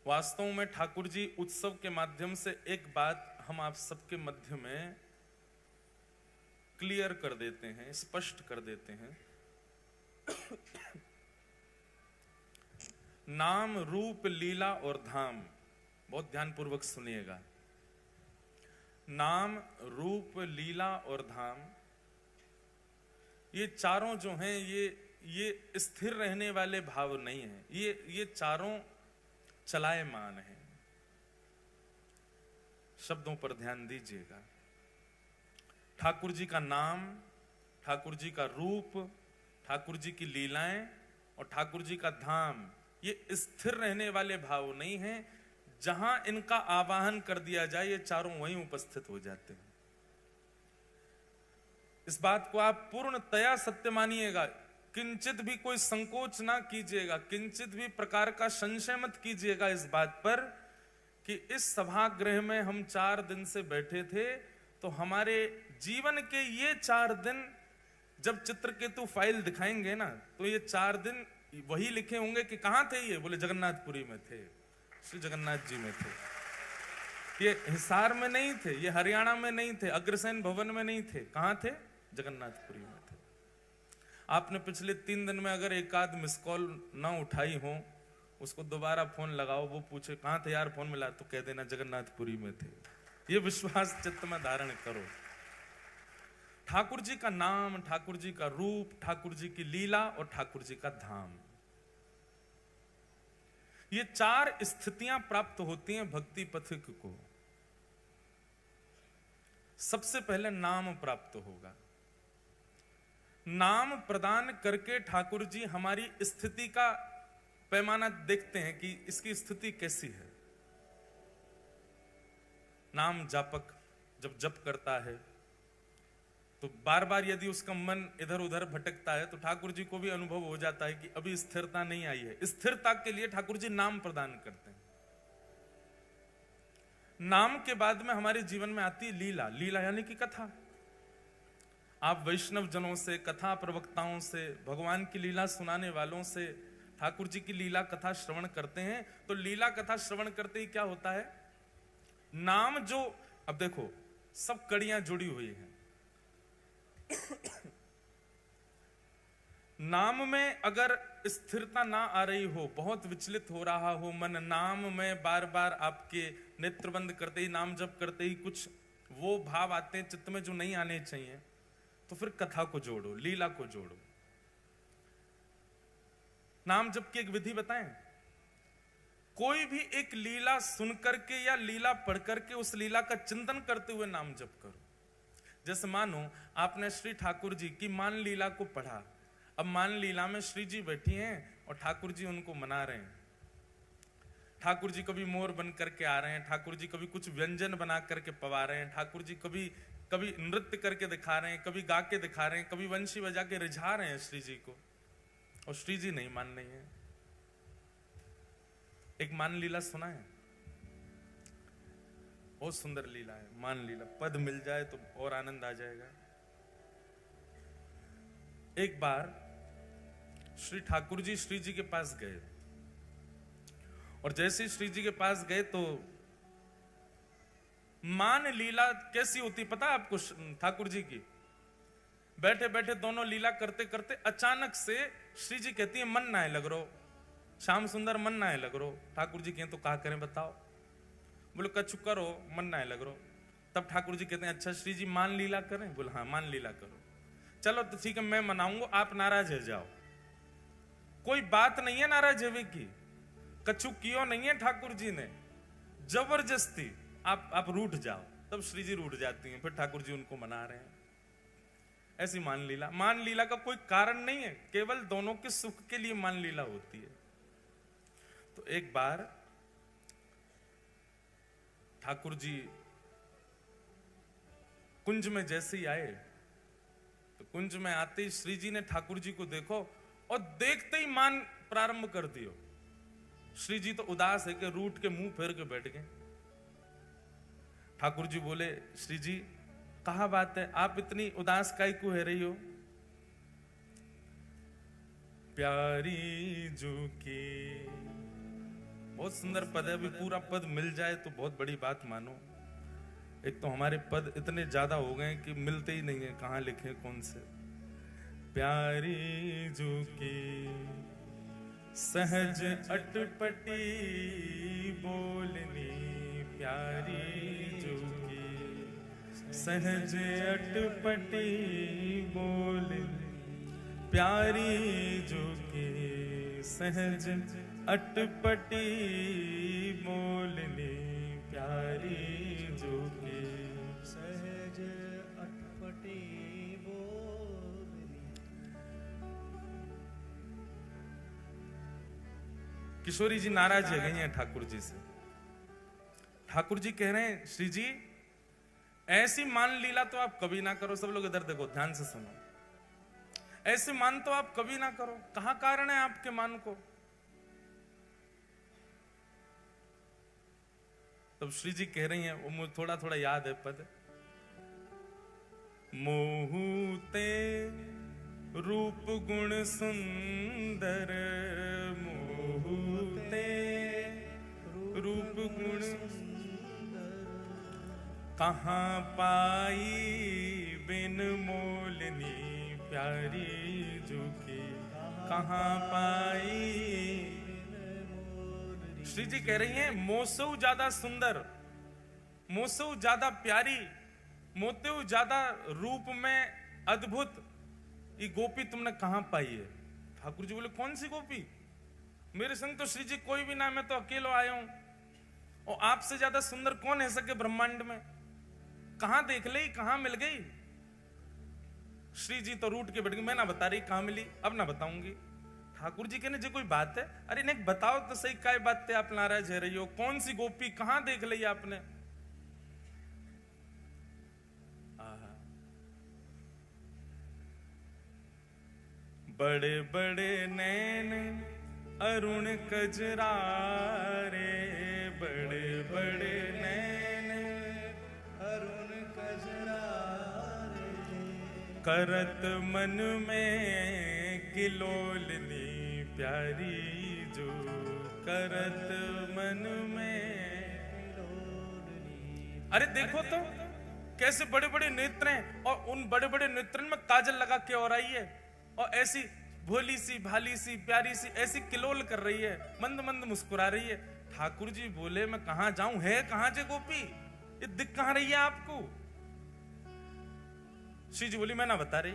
वास्तव में ठाकुर जी उत्सव के माध्यम से एक बात हम आप सबके मध्य में क्लियर कर देते हैं, स्पष्ट कर देते हैं। नाम, रूप, लीला और धाम, बहुत ध्यानपूर्वक सुनिएगा। नाम, रूप, लीला और धाम, ये चारों जो हैं ये स्थिर रहने वाले भाव नहीं हैं। ये चारों चलायमान हैं। शब्दों पर ध्यान दीजिएगा। ठाकुर जी का नाम, ठाकुर जी का रूप, ठाकुर जी की लीलाएं और ठाकुर जी का धाम, ये स्थिर रहने वाले भाव नहीं हैं। जहां इनका आवाहन कर दिया जाए ये चारों वहीं उपस्थित हो जाते हैं। इस बात को आप पूर्णतया सत्य मानिएगा। किंचित भी कोई संकोच ना कीजिएगा, किंचित भी प्रकार का संशय मत कीजिएगा इस बात पर कि इस सभागृह में हम 4 दिन से बैठे थे, तो हमारे जीवन के ये 4 दिन जब चित्रकेतु फाइल दिखाएंगे ना, तो ये 4 दिन वही लिखे होंगे कि कहां थे ये, बोले जगन्नाथपुरी में थे, श्री जगन्नाथ जी में थे। ये हिसार में नहीं थे, ये हरियाणा में नहीं थे, अग्रसेन भवन में नहीं थे, कहां थे? जगन्नाथपुरी में थे। आपने पिछले 3 दिन में अगर एक आध मिस कॉल ना उठाई हो, उसको दोबारा फोन लगाओ, वो पूछे कहां थे यार, फोन मिला, तो कह देना जगन्नाथपुरी में थे। ये विश्वास चित्त में धारण करो। ठाकुर जी का नाम, ठाकुर जी का रूप, ठाकुर जी की लीला और ठाकुर जी का धाम, ये 4 स्थितियां प्राप्त होती हैं भक्ति पथिक को। सबसे पहले नाम प्राप्त होगा। नाम प्रदान करके ठाकुर जी हमारी स्थिति का पैमाना देखते हैं कि इसकी स्थिति कैसी है। नाम जापक जब जप करता है तो बार बार यदि उसका मन इधर उधर भटकता है तो ठाकुर जी को भी अनुभव हो जाता है कि अभी स्थिरता नहीं आई है। स्थिरता के लिए ठाकुर जी नाम प्रदान करते हैं। नाम के बाद में हमारे जीवन में आती है लीला। लीला यानी कि कथा। आप वैष्णव जनों से, कथा प्रवक्ताओं से, भगवान की लीला सुनाने वालों से ठाकुर जी की लीला कथा श्रवण करते हैं, तो लीला कथा श्रवण करते ही क्या होता है, नाम जो, अब देखो सब कड़ियां जुड़ी हुई हैं। नाम में अगर स्थिरता ना आ रही हो, बहुत विचलित हो रहा हो मन, नाम में बार बार आपके नेत्र बंद करते ही, नाम जप करते ही कुछ वो भाव आते हैं चित्त में जो नहीं आने चाहिए, तो फिर कथा को जोड़ो, लीला को जोड़ो। नाम जप की एक विधि बताएं। कोई भी एक लीला सुन करके या लीला पढ़ करके उस लीला का चिंतन करते हुए नाम जप करो। जैसे मानो आपने श्री ठाकुर जी की मान लीला को पढ़ा। अब मान लीला में श्री जी बैठी हैं और ठाकुर जी उनको मना रहे हैं। ठाकुर जी कभी मोर बन करके आ रहे हैं, ठाकुर जी कभी कुछ व्यंजन बना करके पवा रहे हैं, ठाकुर जी कभी नृत्य करके दिखा रहे हैं, कभी गा के दिखा रहे हैं, कभी वंशी बजा के रिझा रहे हैं श्री जी को, और श्री जी नहीं मान रही है। एक मान लीला सुना है, बहुत सुंदर लीला है मान लीला। पद मिल जाए तो और आनंद आ जाएगा। एक बार श्री ठाकुर जी श्री जी के पास गए, और जैसे श्री जी के पास गए तो मान लीला कैसी होती पता आपको ठाकुर जी की? बैठे बैठे दोनों लीला करते करते अचानक से श्री जी कहती है मन ना है लग रो, श्याम सुंदर मन ना है लग रो। ठाकुर जी कहें तो कहा करें बताओ? बोले कछु करो, मन ना है लग रो। तब ठाकुर जी कहते हैं अच्छा श्री जी मान लीला करें? बोले हाँ मान लीला करो। चलो तो ठीक है मैं मनाऊंगा, आप नाराज हो जाओ। कोई बात नहीं है नाराज होने की, कछु कियो नहीं है ठाकुर जी ने, जबरदस्ती आप रूठ जाओ। तब श्री जी रूठ जाती हैं, फिर ठाकुर जी उनको मना रहे हैं। ऐसी मान लीला। मान लीला का कोई कारण नहीं है, केवल दोनों के सुख के लिए मान लीला होती है। तो एक बार ठाकुर जी कुंज में जैसे ही आए, तो कुंज में आते ही श्री जी ने ठाकुर जी को देखो और देखते ही मान प्रारंभ कर दियो। श्री जी तो उदास है कि रूठ के मुंह फेर के बैठ गए। ठाकुर जी बोले श्री जी कहा बात है, आप इतनी उदास काहे को है रही हो? प्यारी जू की बहुत सुंदर पद है, अभी पूरा पद मिल जाए तो बहुत बड़ी बात मानो। एक तो हमारे पद इतने ज्यादा हो गए कि मिलते ही नहीं है, कहाँ लिखे कौन से। प्यारी जो की सहज अटपटी बोलनी, प्यारी जो की सहज अटपटी बोलनी, प्यारी जो की सहज अटपटी बोलनी, प्यारी जो की सहज अटपटी बोलनी। किशोरी जी नाराज है गई हैं ठाकुर जी से। ठाकुर जी कह रहे हैं श्री जी ऐसी मान लीला तो आप कभी ना करो। सब लोग इधर देखो, ध्यान से सुनो। ऐसे मान तो आप कभी ना करो। कहां कारण है आपके मान को? तब श्री जी कह रही हैं, वो मुझे थोड़ा थोड़ा याद है पद। मोहूते रूप गुण सुंदर, मोहूते रूप गुण कहाँ पाई बिन मोलनी, प्यारी जो की कहाँ पाई। श्री जी कह रही हैं मोसऊ ज्यादा सुंदर, मोसऊ ज्यादा प्यारी, मोतेऊ ज्यादा रूप में अद्भुत ये गोपी तुमने कहां पाई है? ठाकुर जी बोले कौन सी गोपी? मेरे संग तो श्री जी कोई भी ना, मैं तो अकेला आया हूं, और आपसे ज्यादा सुंदर कौन है सके ब्रह्मांड में? कहां देख ली, कहां मिल गई? श्री जी तो रूठ के बैठ गई, मैं ना बता रही कहां मिली, अब ना बताऊंगी। ठाकुर जी कहने जो कोई बात है? अरे नहीं बताओ तो सही, काय बात है आप नाराज रही हो? कौन सी गोपी कहां देख ली आपने? बड़े बड़े नैन अरुण कजरारे, बड़े बड़े नैन अरुण कजरारे, करत मन में किलोलनी, प्यारी जो करत मन में। अरे देखो तो कैसे बड़े बड़े नेत्र हैं, और उन बड़े बड़े नेत्रों में काजल लगा के और आई है, और ऐसी भोली सी भाली सी प्यारी सी ऐसी किलोल कर रही है, मंद मंद मुस्कुरा रही है। ठाकुर जी बोले मैं कहां जाऊं, है कहां जे गोपी, ये दिख कहां रही है आपको? श्री जी बोली मैं ना बता रही,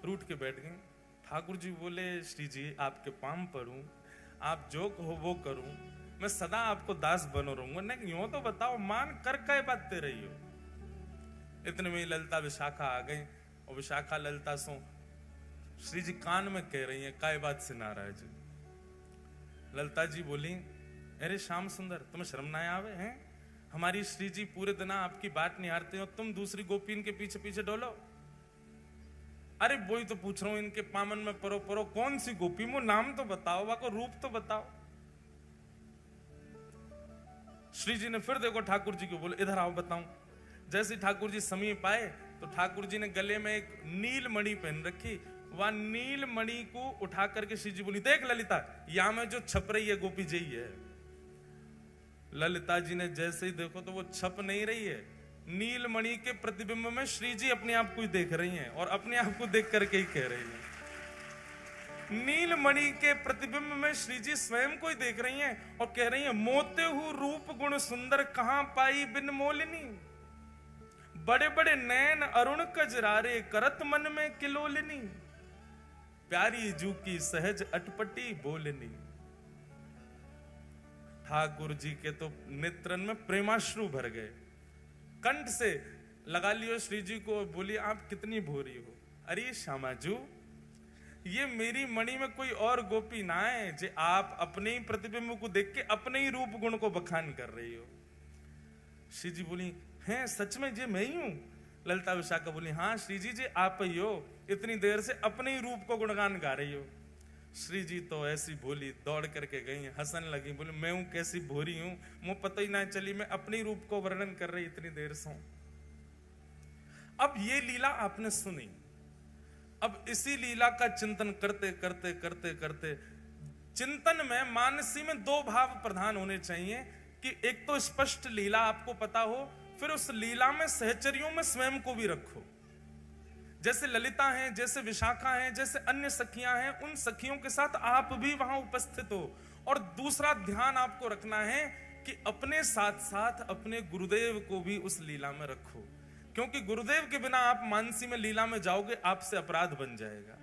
रूठ के बैठ गए। ठाकुर जी बोले श्री जी आपके पांव पड़ूं, आप जो कहो वो करूं, मैं सदा आपको दास बनो रहूंगा। नहीं यूं तो बताओ मान कर क्या बातें रही हो? इतने में ललिता विशाखा आ गई, और विशाखा ललिता सो श्री जी कान में कह रही है काय बात से नाराज? ललिता जी बोली अरे श्याम सुंदर तुम्हें शर्म ना आवे हैं? हमारी श्री जी पूरे दिन आपकी बात निहारते हो, तुम दूसरी गोपी के पीछे पीछे डोलो। अरे वही तो पूछ रहा हूं, इनके पामन में परो परो कौन सी गोपी, वो नाम तो बताओ, वाको रूप तो बताओ। श्री जी ने फिर देखो ठाकुर जी को बोले इधर आओ बताऊं। जैसे ठाकुर जी समीप आए तो ठाकुर जी ने गले में एक नील मणि पहन रखी, वह नील मणि को उठा करके श्री जी बोली देख ललिता यहां में जो छप रही है गोपी जी है। ललिता जी ने जैसे ही देखो तो वो छप नहीं रही है, नील मणि के प्रतिबिंब में श्री जी अपने आप को ही देख रही हैं, और अपने आप को देख करके ही कह रही हैं। नील मणि के प्रतिबिंब में श्री जी स्वयं को ही देख रही हैं, और कह रही हैं मोते हु रूप गुण सुंदर कहां पाई बिन मोलिनी, बड़े बड़े नैन अरुण कजरारे करत मन में किलोलिनी, प्यारी जू की सहज अटपटी बोलनी। ठाकुर जी के तो नेत्रन में प्रेमाश्रु भर गए, कंठ से लगा लियो श्री जी को, बोली आप कितनी भोरी हो। अरे श्यामाजू ये मेरी मणि में कोई और गोपी ना है, जे आप अपने ही प्रतिबिंब को देख के अपने ही रूप गुण को बखान कर रही हो। श्री जी बोली हैं सच में जे मैं ही हूं? ललिता विशाखा बोली हाँ श्री जी जी आप ही हो, इतनी देर से अपने ही रूप को गुणगान गा रही हो। श्री जी तो ऐसी भोली दौड़ करके गई, हंसने लगी, बोली मैं हूं कैसी भोरी हूं, मुझे पता ही ना चली मैं अपने रूप को वर्णन कर रही इतनी देर से। अब ये लीला आपने सुनी, अब इसी लीला का चिंतन करते करते करते करते चिंतन में मानसी में दो भाव प्रधान होने चाहिए कि एक तो स्पष्ट लीला आपको पता हो, फिर उस लीला में सहचरियों में स्वयं को भी रखो। जैसे ललिता हैं, जैसे विशाखा हैं, जैसे अन्य सखियां हैं, उन सखियों के साथ आप भी वहां उपस्थित हो। और दूसरा ध्यान आपको रखना है कि अपने साथ साथ अपने गुरुदेव को भी उस लीला में रखो, क्योंकि गुरुदेव के बिना आप मानसी में लीला में जाओगे, आपसे अपराध बन जाएगा।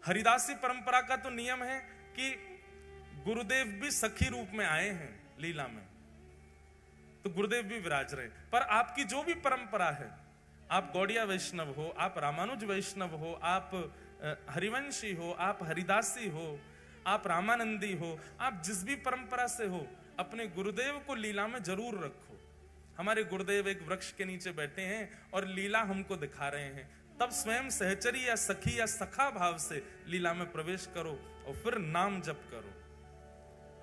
हरिदासी परंपरा का तो नियम है कि गुरुदेव भी सखी रूप में आए हैं लीला में, तो गुरुदेव भी विराज रहे। पर आपकी जो भी परंपरा है, आप गौड़िया वैष्णव हो, आप रामानुज वैष्णव हो, आप हरिवंशी हो, आप हरिदासी हो, आप रामानंदी हो, आप जिस भी परंपरा से हो, अपने गुरुदेव को लीला में जरूर रखो। हमारे गुरुदेव एक वृक्ष के नीचे बैठे हैं और लीला हमको दिखा रहे हैं, तब स्वयं सहचरी या सखी या सखा भाव से लीला में प्रवेश करो और फिर नाम जप करो।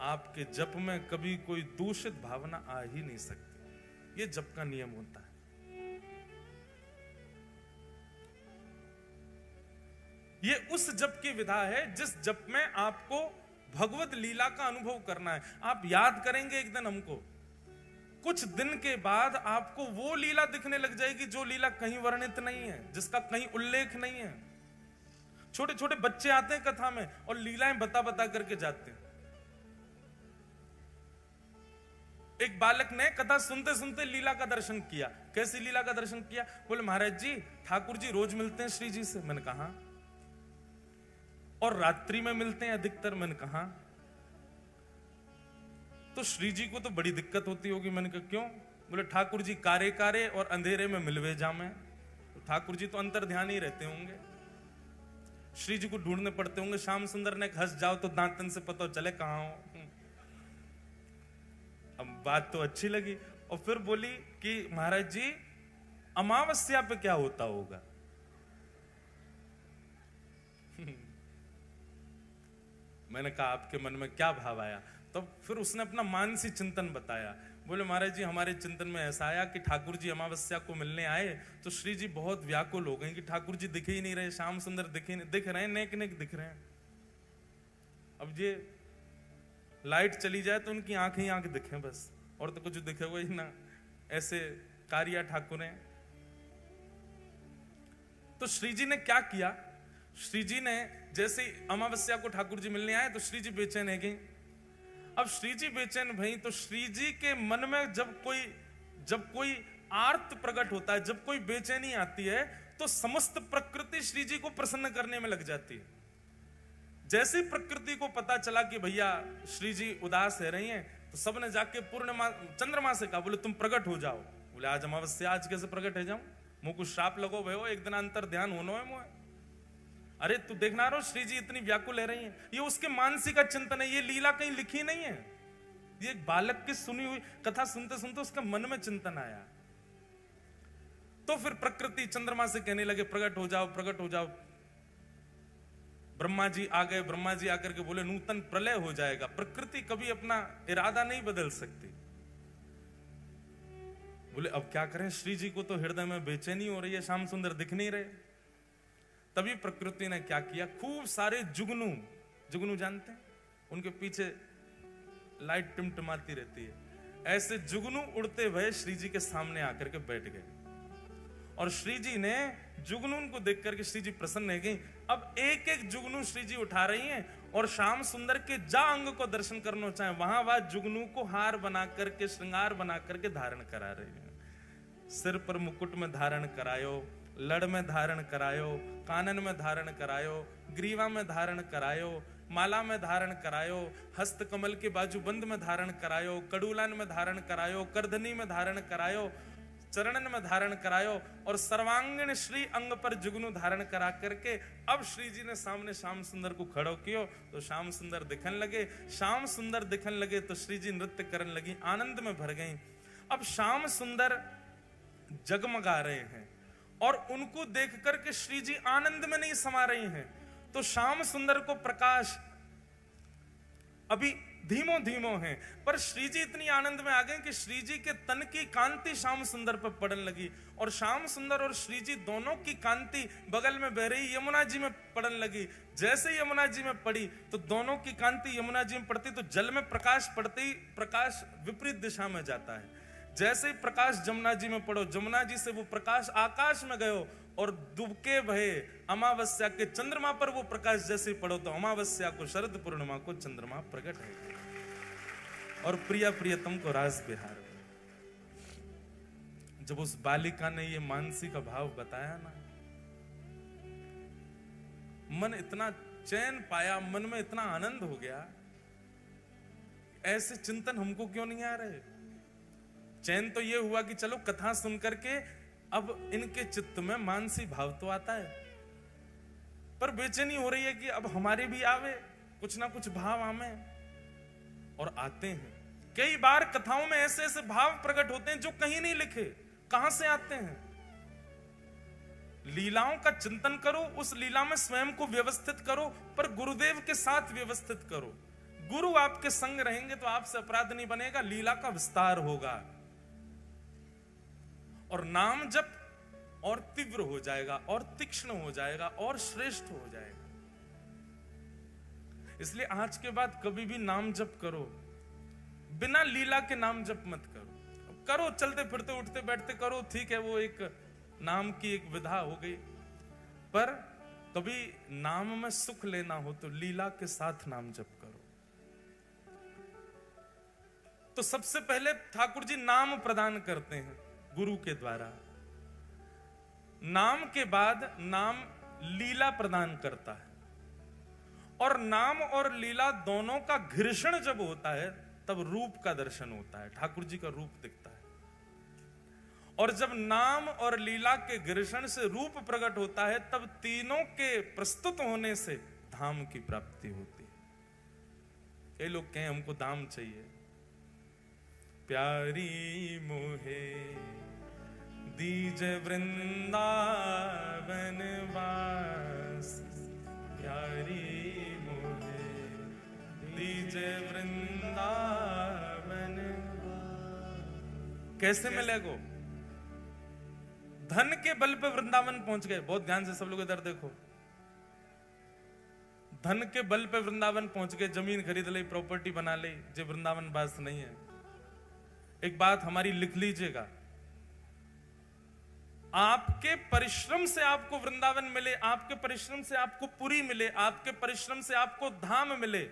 आपके जप में कभी कोई दूषित भावना आ ही नहीं सकती। ये जप का नियम होता है। ये उस जप की विधा है जिस जप में आपको भगवत लीला का अनुभव करना है। आप याद करेंगे एक दिन हमको, कुछ दिन के बाद आपको वो लीला दिखने लग जाएगी जो लीला कहीं वर्णित नहीं है, जिसका कहीं उल्लेख नहीं है। छोटे छोटे बच्चे आते हैं कथा में और लीलाएं बता बता करके जाते हैं। एक बालक ने कथा सुनते सुनते लीला का दर्शन किया। कैसी लीला का दर्शन किया? बोले महाराज जी, ठाकुर जी रोज मिलते हैं श्री जी से। मैंने कहा, और रात्रि में मिलते हैं अधिकतर। मैंने कहा, तो श्री जी को तो बड़ी दिक्कत होती होगी। मैंने कहा क्यों? बोले ठाकुर जी कारे कारे और अंधेरे में मिलवे जामे। तो ठाकुर जी तो अंतर ध्यान ही रहते होंगे, श्री जी को ढूंढने पड़ते होंगे। श्याम सुंदर ने हंस जाओ तो दांतन से पता चले कहां हो। अब बात तो अच्छी लगी और फिर बोली कि महाराज जी अमावस्या पे क्या होता होगा? मैंने कहा आपके मन में क्या भाव आया? तो फिर उसने अपना मानसी चिंतन बताया। बोले महाराज जी हमारे चिंतन में ऐसा आया कि ठाकुर जी अमावस्या को मिलने आए तो श्री जी बहुत व्याकुल हो गए कि ठाकुर जी दिख ही नहीं रहे, श्याम सुंदर दिख रहे हैं, नेक नेक दिख रहे हैं। अब ये लाइट चली जाए तो उनकी आंख ही आंख दिखे बस, और तो कुछ दिखे हुए ही ना। ऐसे कारिया ठाकुर हैं। तो श्री जी ने क्या किया? श्री जी ने जैसे अमावस्या को ठाकुर जी मिलने आए तो श्री जी बेचैन है गई। अब श्री जी बेचैन भई तो श्री जी के मन में जब कोई आर्त प्रकट होता है, जब कोई बेचैनी आती है, तो समस्त प्रकृति श्री जी को प्रसन्न करने में लग जाती है। जैसे प्रकृति को पता चला कि भैया श्री जी उदास है रही हैं, तो सबने जाके पूर्णिमा चंद्रमा से कहा, बोले तुम प्रकट हो जाओ। बोले आज अमावस्या, आज कैसे प्रकट है जाऊं? मुंह को श्राप लगो भयो, एक दिन अंतर ध्यान होनो है मुझे। अरे तू देखना रहो श्री जी इतनी व्याकुल है रही हैं। ये उसके मानसी का चिंतन है, ये लीला कहीं लिखी नहीं है। ये एक बालक की सुनी हुई कथा सुनते सुनते उसका मन में चिंतन आया। तो फिर प्रकृति चंद्रमा से कहने लगे प्रकट हो जाओ, प्रकट हो जाओ। ब्रह्मा जी आ गए। ब्रह्मा जी आकर के बोले नूतन प्रलय हो जाएगा। प्रकृति कभी अपना इरादा नहीं बदल सकती। बोले अब क्या करें? श्री जी को तो हृदय में बेचैनी हो रही है, श्याम सुंदर दिख नहीं रहे। तभी प्रकृति ने क्या किया? खूब सारे जुगनू जानते हैं, उनके पीछे लाइट टिमटिमाती रहती है, ऐसे जुगनू उड़ते हुए श्री जी के सामने आकर के बैठ गए। और श्री जी ने जुगनू को देख करके श्री जी प्रसन्न है गई। अब एक एक जुगनू श्री जी उठा रही हैं और श्याम सुंदर के जा अंग को दर्शन करना चाहे वहां वह जुगनू को हार बना करके, श्रृंगार बना करके धारण करा रही है। सिर पर मुकुट में धारण करायो, लड़ में धारण करायो, कानन में धारण करायो, ग्रीवा में धारण करायो, माला में धारण करायो, हस्त कमल के बाजूबंद में धारण करायो, कड़ूलान में धारण करायो, करधनी में धारण करायो, चरणन में धारण करायो, और सर्वांगीण श्री अंग पर जुगनू धारण करा करके अब श्री जी ने सामने श्याम सुंदर को खड़ो कियो। तो श्याम सुंदर दिखन लगे। श्याम सुंदर दिखन लगे तो श्री जी नृत्य करने लगी, आनंद में भर गई। अब श्याम सुंदर जगमगा रहे हैं और उनको देख करके श्री जी आनंद में नहीं समा रही हैं। तो श्याम सुंदर को प्रकाश अभी धीमो धीमो हैं। पर श्री जी इतनी आनंद में आ गए कि श्री जी के तन की कांति श्याम सुंदर पर पड़ने लगी, और श्याम सुंदर और श्री जी दोनों की कांति बगल में बह रही यमुना जी में पड़ने लगी। जैसे यमुना जी में पड़ी तो दोनों की कांति यमुना जी में पड़ती तो जल में प्रकाश पड़ते ही प्रकाश विपरीत दिशा में जाता है। जैसे ही प्रकाश जमुना जी में पड़ो, जमुना जी से वो प्रकाश आकाश में गयो, और दुबके भये अमावस्या के चंद्रमा पर वो प्रकाश जैसे ही पड़ो तो अमावस्या को शरद पूर्णिमा को चंद्रमा प्रकट है, और प्रिया प्रियतम को रास बिहार। जब उस बालिका ने ये मानसी का भाव बताया ना, मन इतना चैन पाया, मन में इतना आनंद हो गया। ऐसे चिंतन हमको क्यों नहीं आ रहे? चैन तो ये हुआ कि चलो कथा सुन करके अब इनके चित्त में मानसी भाव तो आता है, पर बेचैनी हो रही है कि अब हमारे भी आवे कुछ ना कुछ भाव हमें, और आते हैं। कई बार कथाओं में ऐसे ऐसे भाव प्रकट होते हैं जो कहीं नहीं लिखे, कहां से आते हैं? लीलाओं का चिंतन करो, उस लीला में स्वयं को व्यवस्थित करो, पर गुरुदेव के साथ व्यवस्थित करो। गुरु आपके संग रहेंगे तो आपसे अपराध नहीं बनेगा, लीला का विस्तार होगा, और नाम जप और तीव्र हो जाएगा, और तीक्ष्ण हो जाएगा, और श्रेष्ठ हो जाएगा। इसलिए आज के बाद कभी भी नाम जप करो, बिना लीला के नाम जप मत करो। करो चलते फिरते उठते बैठते करो, ठीक है, वो एक नाम की एक विधा हो गई, पर कभी नाम में सुख लेना हो तो लीला के साथ नाम जप करो। तो सबसे पहले ठाकुर जी नाम प्रदान करते हैं गुरु के द्वारा, नाम के बाद नाम लीला प्रदान करता है, और नाम और लीला दोनों का घर्षण जब होता है तब रूप का दर्शन होता है, ठाकुर जी का रूप दिखता है। और जब नाम और लीला के घर्षण से रूप प्रकट होता है तब तीनों के प्रस्तुत होने से धाम की प्राप्ति होती है। कई लोग कहें हमको धाम चाहिए, प्यारी मोहे दीजे वृंदावन वास, प्यारी मोहे दीजे वृंदावन। कैसे मिलेगो? धन के बल पे वृंदावन पहुंच गए। बहुत ध्यान से सब लोग इधर देखो, धन के बल पे वृंदावन पहुंच गए, जमीन खरीद ली, प्रॉपर्टी बना ली, जो वृंदावन वास नहीं है। एक बात हमारी लिख लीजिएगा, आपके परिश्रम से आपको वृंदावन मिले, आपके परिश्रम से आपको पुरी मिले, आपके परिश्रम से आपको धाम मिले,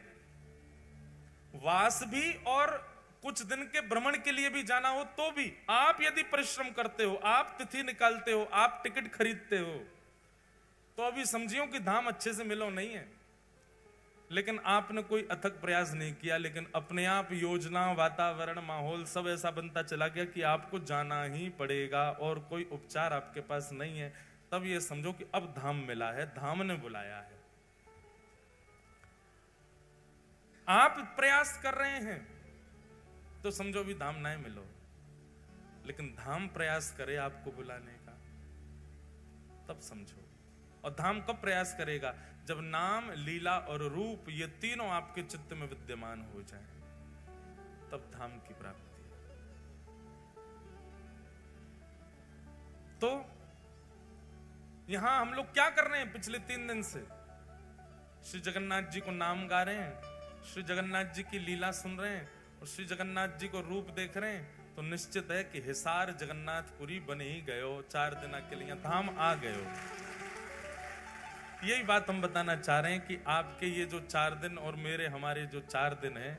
वास भी और कुछ दिन के भ्रमण के लिए भी जाना हो तो भी आप यदि परिश्रम करते हो, आप तिथि निकालते हो, आप टिकट खरीदते हो, तो अभी समझियो कि धाम अच्छे से मिलो नहीं है। लेकिन आपने कोई अथक प्रयास नहीं किया, लेकिन अपने आप योजना, वातावरण, माहौल सब ऐसा बनता चला गया कि आपको जाना ही पड़ेगा और कोई उपचार आपके पास नहीं है। तब ये समझो कि अब धाम मिला है, धाम ने बुलाया है। आप प्रयास कर रहे हैं तो समझो भी धाम नहीं मिलो, लेकिन धाम प्रयास करे आपको बुलाने का, तब समझो। और धाम कब प्रयास करेगा? जब नाम, लीला और रूप ये तीनों आपके चित्त में विद्यमान हो जाएं, तब धाम की प्राप्ति है। तो यहां हम लोग क्या कर रहे हैं? पिछले 3 दिन से श्री जगन्नाथ जी को नाम गा रहे हैं, श्री जगन्नाथ जी की लीला सुन रहे हैं, और श्री जगन्नाथ जी को रूप देख रहे हैं। तो निश्चित है कि हिसार जगन्नाथपुरी बन ही गयो, 4 दिन के लिए धाम आ गयो। यही बात हम बताना चाह रहे हैं कि आपके ये जो 4 दिन और हमारे जो 4 दिन है,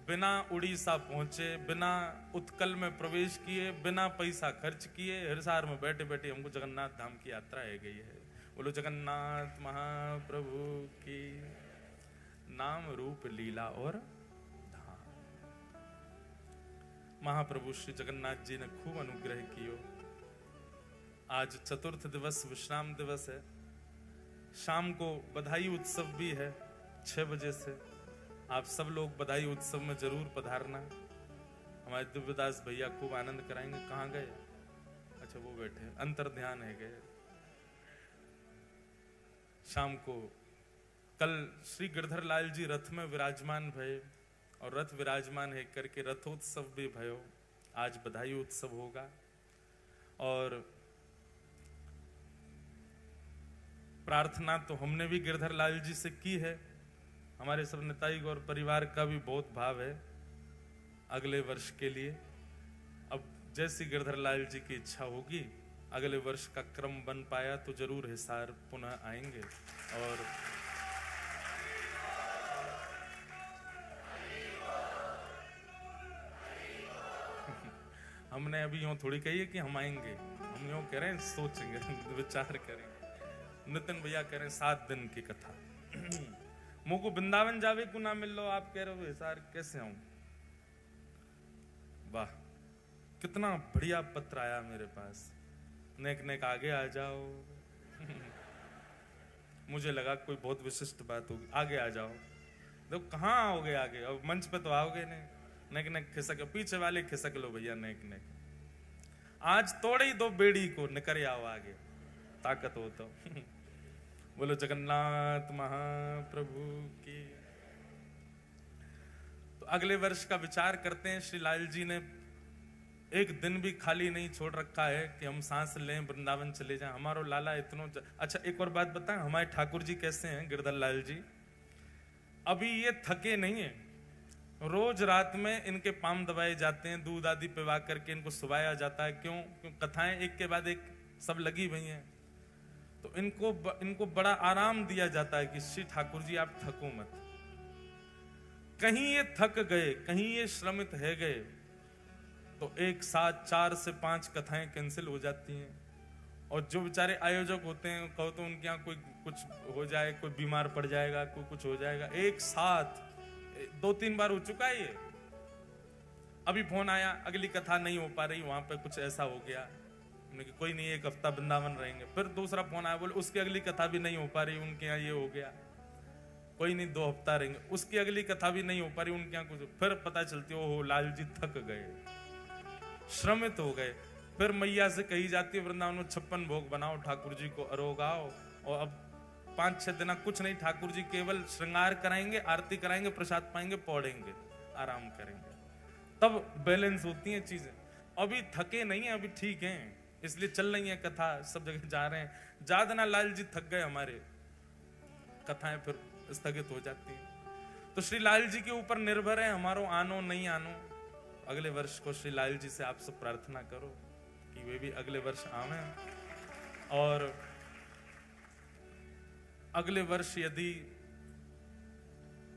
बिना उड़ीसा पहुंचे, बिना उत्कल में प्रवेश किए, बिना पैसा खर्च किए, हिसार में बैठे बैठे हमको जगन्नाथ धाम की यात्रा है गई है। बोलो जगन्नाथ महाप्रभु की। नाम, रूप, लीला और धाम। महाप्रभु श्री जगन्नाथ जी ने खूब अनुग्रह कियो। आज चतुर्थ दिवस, विश्राम दिवस है। शाम को बधाई उत्सव भी है 6 बजे से। आप सब लोग बधाई उत्सव में जरूर पधारना। हमारे दिव्यदास भैया खूब आनंद कराएंगे। कहाँ गए? अच्छा, वो बैठे, अंतर ध्यान है गए। शाम को कल श्री गिरधर लाल जी रथ में विराजमान भये। और रथ विराजमान है करके रथोत्सव भी भयो। आज बधाई उत्सव होगा और प्रार्थना तो हमने भी गिरधर लाल जी से की है। हमारे सब नेताई गौर परिवार का भी बहुत भाव है अगले वर्ष के लिए। अब जैसी गिरधर लाल जी की इच्छा होगी, अगले वर्ष का क्रम बन पाया तो जरूर हिसार पुनः आएंगे। और हमने अभी यूं थोड़ी कही है कि हम आएंगे, हम यूं कह रहे हैं, सोचेंगे, विचार करेंगे। नितिन भैया कह रहे हैं 7 दिन की कथा। मुझ को वृंदावन जावे को ना मिल लो, आप कह रहे हो हिसार कैसे आऊं? वाह, कितना बढ़िया पत्र आया मेरे पास। नेक नेक आगे आ जाओ। मुझे लगा कोई बहुत विशिष्ट बात होगी, आगे आ जाओ। देखो कहाँ आओगे आगे, अब मंच पे तो आओगे नहीं। नेक नेक खिसक, पीछे वाले खिसक लो भैया, नेक नेक। आज तोड़ ही दो बेड़ी को, निकर आओ आगे, ताकत हो तो। बोलो जगन्नाथ महाप्रभु की। तो अगले वर्ष का विचार करते हैं। श्री लाल जी ने एक दिन भी खाली नहीं छोड़ रखा है कि हम सांस लें, वृंदावन चले जाएं। हमारो लाला इतनो अच्छा, एक और बात बताएं, हमारे ठाकुर जी कैसे हैं? गिरधर लाल जी अभी ये थके नहीं है। रोज रात में इनके पाम दबाए जाते हैं, दूध आदि पिवा करके इनको सुवाया जाता है। क्यों? कथाएं एक के बाद एक सब लगी हुई हैं, तो इनको बड़ा आराम दिया जाता है कि श्री ठाकुर जी आप थको मत। कहीं ये थक गए, कहीं ये श्रमित है गए, तो एक साथ 4 से 5 कथाएं कैंसिल हो जाती हैं। और जो बेचारे आयोजक होते हैं, कहो तो उनके यहाँ कोई कुछ हो जाए, कोई बीमार पड़ जाएगा, कोई कुछ हो जाएगा, एक साथ 2-3 बार हो चुका है ये। अभी फोन आया, अगली कथा नहीं हो पा रही, वहां पे कुछ ऐसा हो गया, कोई नहीं 1 हफ्ता वृंदावन रहेंगे। फिर दूसरा फोन आया, बोले उसकी अगली कथा भी नहीं हो पा रही, उनके यहाँ ये हो गया, कोई नहीं 2 हफ्ता रहेंगे। उसकी अगली कथा भी नहीं हो पा रही, उनके यहाँ कुछ। फिर पता चलती है ओहो लाल जी थक गए, श्रमित हो गए। फिर मैया से कही जाती है वृंदावन में 56 भोग बनाओ, ठाकुर जी को अरोगाओ। और अब 5-6 दिन कुछ नहीं, ठाकुर जी केवल श्रृंगार कराएंगे, आरती कराएंगे, प्रसाद पाएंगे, पौड़ेंगे, आराम करेंगे, तब बैलेंस होती हैं चीजें। अभी थके नहीं है, अभी ठीक हैं, इसलिए चल रही है कथा, सब जगह जा रहे हैं। ज्यादा ना लाल जी थक गए हमारे, कथाएं फिर स्थगित हो जाती हैं। तो श्री लाल जी के ऊपर निर्भर है हमारो आनो नहीं आनो। अगले वर्ष को श्री लाल जी से आप सब प्रार्थना करो कि वे भी अगले वर्ष आवे। और अगले वर्ष यदि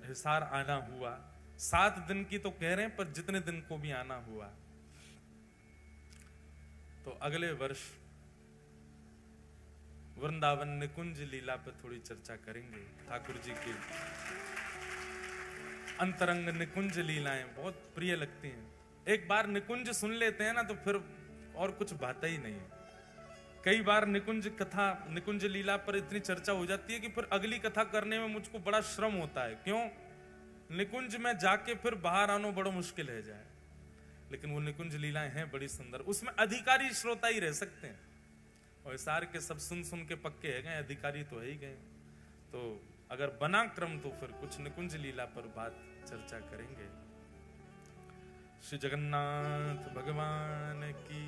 हिसार आना हुआ, 7 दिन की तो कह रहे हैं, पर जितने दिन को भी आना हुआ, तो अगले वर्ष वृंदावन निकुंज लीला पर थोड़ी चर्चा करेंगे। ठाकुर जी की अंतरंग निकुंज लीलाएं बहुत प्रिय लगती हैं। एक बार निकुंज सुन लेते हैं ना, तो फिर और कुछ बात ही नहीं है। कई बार निकुंज कथा, निकुंज लीला पर इतनी चर्चा हो जाती है कि फिर अगली कथा करने में मुझको बड़ा श्रम होता है। क्यों? निकुंज में जाके फिर बाहर आना बड़ा मुश्किल है जाए। लेकिन वो निकुंज लीलाएं हैं बड़ी सुंदर, उसमें अधिकारी श्रोता ही रह सकते हैं। और सार के सब सुन सुन के पक्के है गए, अधिकारी तो है ही गए। तो अगर बना क्रम तो फिर कुछ निकुंज लीला पर बात चर्चा करेंगे। श्री जगन्नाथ भगवान की